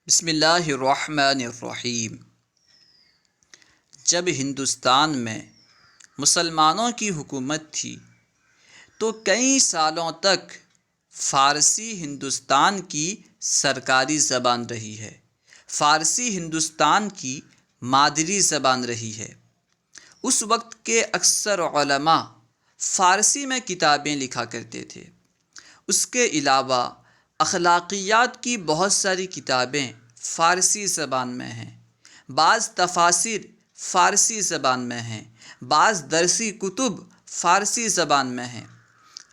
بسم اللہ الرحمن الرحیم۔ جب ہندوستان میں مسلمانوں کی حکومت تھی تو کئی سالوں تک فارسی ہندوستان کی سرکاری زبان رہی ہے۔ فارسی ہندوستان کی مادری زبان رہی ہے۔ اس وقت کے اکثر علماء فارسی میں کتابیں لکھا کرتے تھے۔ اس کے علاوہ اخلاقیات کی بہت ساری کتابیں فارسی زبان میں ہیں۔ بعض تفاسیر فارسی زبان میں ہیں۔ بعض درسی کتب فارسی زبان میں ہیں۔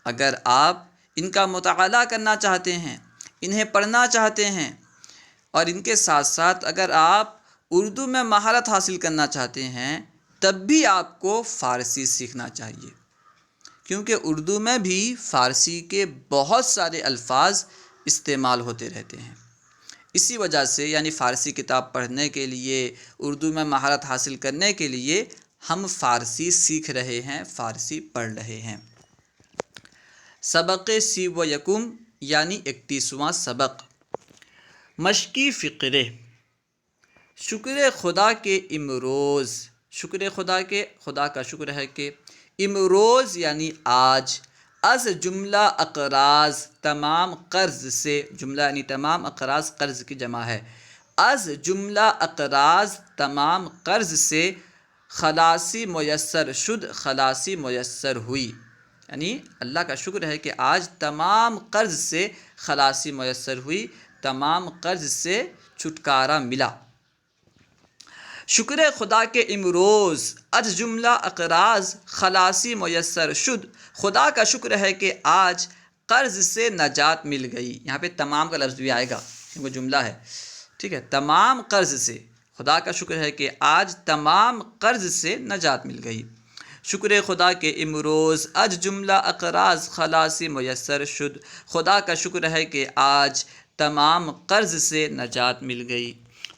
اگر آپ ان کا مطالعہ کرنا چاہتے ہیں، انہیں پڑھنا چاہتے ہیں، اور ان کے ساتھ ساتھ اگر آپ اردو میں مہارت حاصل کرنا چاہتے ہیں، تب بھی آپ کو فارسی سیکھنا چاہیے، کیونکہ اردو میں بھی فارسی کے بہت سارے الفاظ استعمال ہوتے رہتے ہیں۔ اسی وجہ سے فارسی کتاب پڑھنے کے لیے، اردو میں مہارت حاصل کرنے کے لیے ہم فارسی سیکھ رہے ہیں، فارسی پڑھ رہے ہیں۔ سبق 31 31واں سبق، مشقی فقرے۔ شکر خدا کے امروز، شکر خدا کا شکر ہے کہ امروز آج، از جملہ اقراض تمام قرض سے، جملہ تمام اقراض قرض کی جمع ہے، از جملہ اقراض تمام قرض سے خلاصی میسر شد، خلاصی میسر ہوئی۔ اللہ کا شکر ہے کہ آج تمام قرض سے خلاصی میسر ہوئی، تمام قرض سے چھٹکارا ملا۔ شکر خدا کے امروز از جملہ اقراض خلاصی میسر شد، خدا کا شکر ہے کہ آج قرض سے نجات مل گئی۔ یہاں پہ تمام کا لفظ بھی آئے گا کیونکہ جملہ ہے، ٹھیک ہے۔ تمام قرض سے، خدا کا شکر ہے کہ آج تمام قرض سے نجات مل گئی۔ شکر خدا کے امروز از جملہ اقراض خلاصی میسر شد، خدا کا شکر ہے کہ آج تمام قرض سے نجات مل گئی۔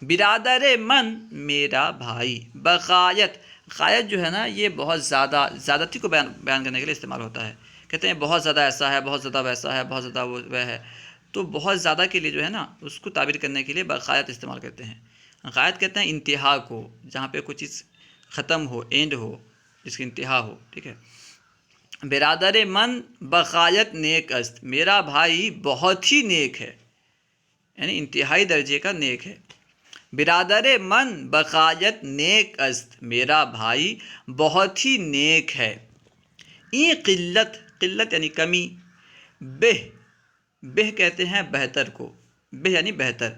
برادر من، میرا بھائی، بغایت، غایت جو ہے یہ بہت زیادتی کو بیان کرنے کے لیے استعمال ہوتا ہے۔ کہتے ہیں بہت زیادہ ایسا ہے، بہت زیادہ ویسا ہے، بہت زیادہ وہ ہے، تو بہت زیادہ کے لیے جو ہے اس کو تعبیر کرنے کے لیے بغایت استعمال کرتے ہیں۔ غایت کہتے ہیں انتہا کو، جہاں پہ کوئی چیز ختم ہو، اینڈ ہو، جس کی انتہا ہو، ٹھیک ہے۔ برادر من بغایت نیک است، میرا بھائی بہت ہی نیک ہے، انتہائی درجے کا نیک ہے۔ برادر من بغایت نیک است، میرا بھائی بہت ہی نیک ہے۔ این قلت، قلت کمی، بہ کہتے ہیں بہتر کو، بہ بہتر،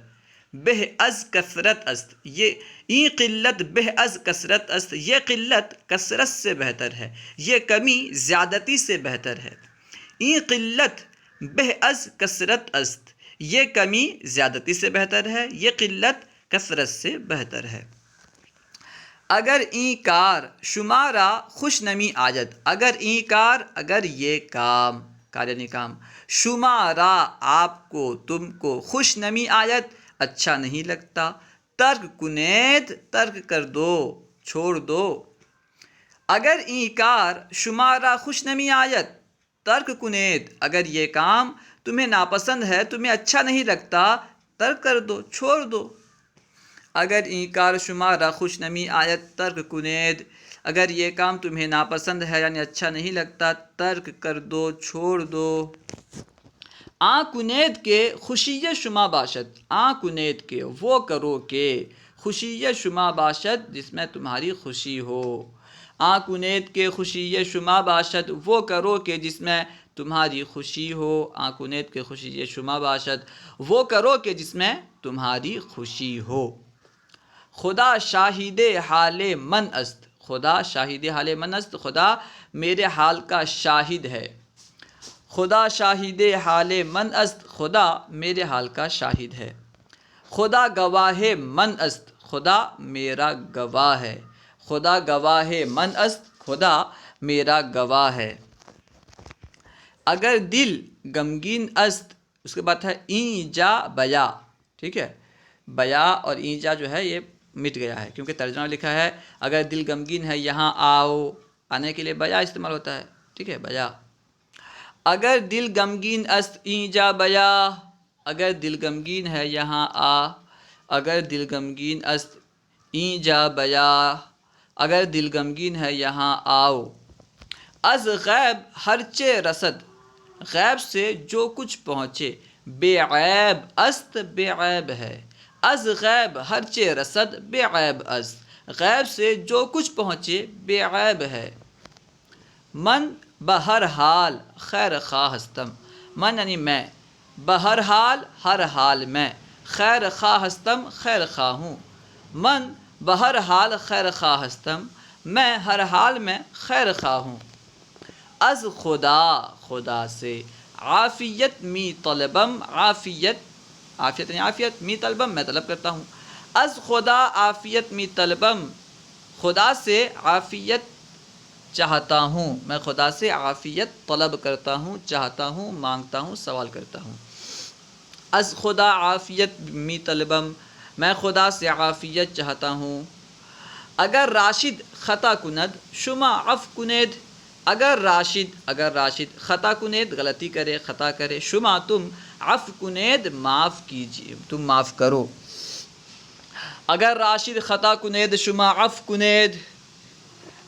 بہ از کثرت است، یہ این قلت بہ از کثرت است، یہ قلت کثرت سے بہتر ہے، یہ کمی زیادتی سے بہتر ہے۔ این قلت بہ از کثرت است، یہ کمی زیادتی سے بہتر ہے، یہ قلت کثرت سے بہتر ہے۔ اگر این کار شمارا خوش نمی آید، اگر این کار، اگر یہ کام، کار کام، شمارا آپ کو، تم کو، خوش نمی آید اچھا نہیں لگتا، ترک کنید، ترک کر دو، چھوڑ دو۔ اگر این کار شمارا خوش نمی آید ترک کنید، اگر یہ کام تمہیں ناپسند ہے، تمہیں اچھا نہیں لگتا، ترک کر دو، چھوڑ دو۔ اگر این کار شمارا خوش نمی آید ترک کنید، اگر یہ کام تمہیں ناپسند ہے اچھا نہیں لگتا، ترک کر دو، چھوڑ دو۔ آں کنید کے خوشی شما باشد، آں کنید کے وہ کرو کہ خوشی شما باشد جس میں تمہاری خوشی ہو۔ آں کنید کے خوشی شما باشد، وہ کرو کہ جس میں تمہاری خوشی ہو۔ آں کنید کے خوشی شما باشد، وہ کرو کہ جس میں تمہاری خوشی ہو۔ خدا شاہد حال من است، خدا شاہد حال من است، خدا میرے حال کا شاہد ہے۔ خدا شاہد حال من است، خدا میرے حال کا شاہد ہے۔ خدا گواہ من است، خدا میرا گواہ ہے۔ خدا گواہ من است، خدا میرا گواہ ہے۔ اگر دل غمگین است، اس کے بعد ہے این جا بیا، ٹھیک ہے۔ بیا اور این جا جو ہے یہ مٹ گیا ہے کیونکہ ترجمہ لکھا ہے اگر دل غمگین ہے یہاں آؤ، آنے کے لیے بیا استعمال ہوتا ہے، ٹھیک ہے، بیا۔ اگر دل غمگین است این جا بیا، اگر دل غمگین ہے یہاں آ، اگر دل غمگین است این جا بیا، اگر دل غمگین ہے یہاں آؤ۔ از غیب ہرچے رسد، غیب سے جو کچھ پہنچے، بے عیب است بے عیب ہے۔ از غیب ہرچے رسد بے عیب است، غیب سے جو کچھ پہنچے بے عیب ہے۔ من بہر حال خیر خواہ ہستم، من یعنی میں، بہر حال ہر حال میں، خیر خواہ ہستم خیر خواہ ہوں۔ من بہر حال خیر خواہ ہستم، میں ہر حال میں خیر خواہ ہوں۔ از خدا، خدا سے، عافیت می طلبم، عافیت، عافیت یعنی عافیت، می طلبم میں طلب کرتا ہوں۔ از خدا عافیت می طلبم، خدا سے عافیت چاہتا ہوں، میں خدا سے عافیت طلب کرتا ہوں، چاہتا ہوں، مانگتا ہوں، سوال کرتا ہوں۔ از خدا عافیت می طلبم، میں خدا سے عافیت چاہتا ہوں۔ اگر راشد خطا کند شما عفو کنید، اگر راشد خطا کنید غلطی کرے، خطا کرے، شما تم عفو کنید معاف کیجیے، تم معاف کرو۔ اگر راشد خطا کنید شما عفو کنید،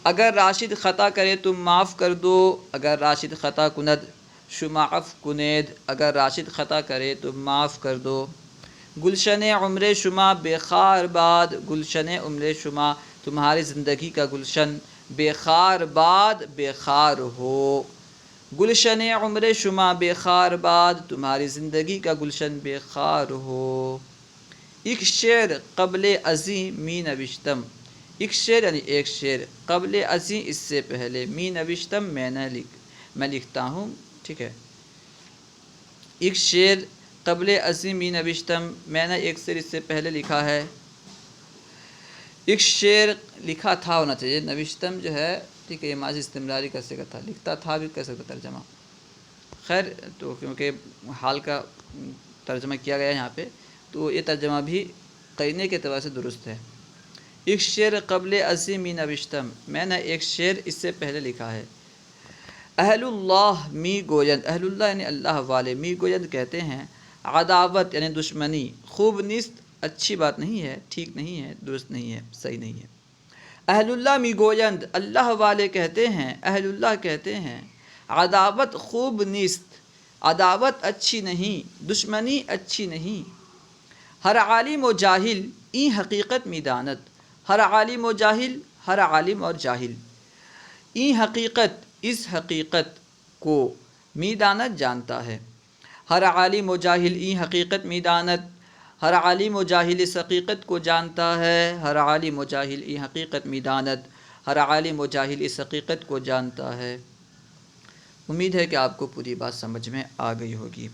اگر راشد خطا کرے تم معاف کر دو، اگر راشد خطا کند شما عفو کنید، اگر راشد خطا کرے تم معاف کر دو۔ گلشن عمر شما بے خار باد، گلشن عمر شما تمہاری زندگی کا گلشن بے خار باد بے خار ہو۔ گلشن عمر شما بے خار باد، تمہاری زندگی کا گلشن بے خار ہو۔ ایک شعر قبل ازیں می نوشتم، ایک شعر یعنی ایک شعر، قبل ازیں اس سے پہلے، می نوشتم میں لکھتا ہوں، ٹھیک ہے۔ ایک شعر قبل ازیں می نوشتم، میں نے ایک شعر اس سے پہلے لکھا ہے۔ ایک شعر لکھا تھا ہونا چاہیے، نوشتم جو ہے ٹھیک ہے، یہ ماضی استمراری کا صیغہ تھا، لکھتا تھا بھی کر سکتا ترجمہ، خیر تو کیونکہ حال کا ترجمہ کیا گیا ہے یہاں پہ، تو یہ ترجمہ بھی قرینے کے اعتبار سے درست ہے۔ ایک شعر قبل ازیں می نوشتم، میں نے ایک شعر اس سے پہلے لکھا ہے۔ اہل اللہ می گویند، اہل اللہ یعنی اللہ والے، می گویند کہتے ہیں، عداوت یعنی دشمنی، خوب نیست اچھی بات نہیں ہے، ٹھیک نہیں ہے، درست نہیں ہے، صحیح نہیں ہے۔ اہل اللہ می گویند، اللہ والے کہتے ہیں، اہل اللہ کہتے ہیں، عداوت خوب نیست، عداوت اچھی نہیں، دشمنی اچھی نہیں۔ ہر عالم و جاہل این حقیقت می داند، ہر عالم و جاہل، ہر عالم اور جاہل، این حقیقت اس حقیقت کو می داند جانتا ہے۔ ہر عالم و جاہل این حقیقت می داند، ہر عالم و جاہل اس حقیقت کو جانتا ہے، ہر عالم و جاہل این حقیقت می داند، ہر عالم و جاہل اس حقیقت کو جانتا ہے۔ امید ہے کہ آپ کو پوری بات سمجھ میں آ گئی ہوگی۔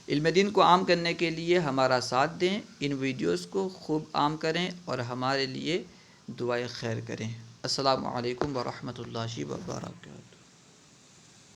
علم دین کو عام کرنے کے لیے ہمارا ساتھ دیں، ان ویڈیوز کو خوب عام کریں اور ہمارے لیے دعائے خیر کریں۔ السلام علیکم ورحمۃ اللہ وبرکاتہ۔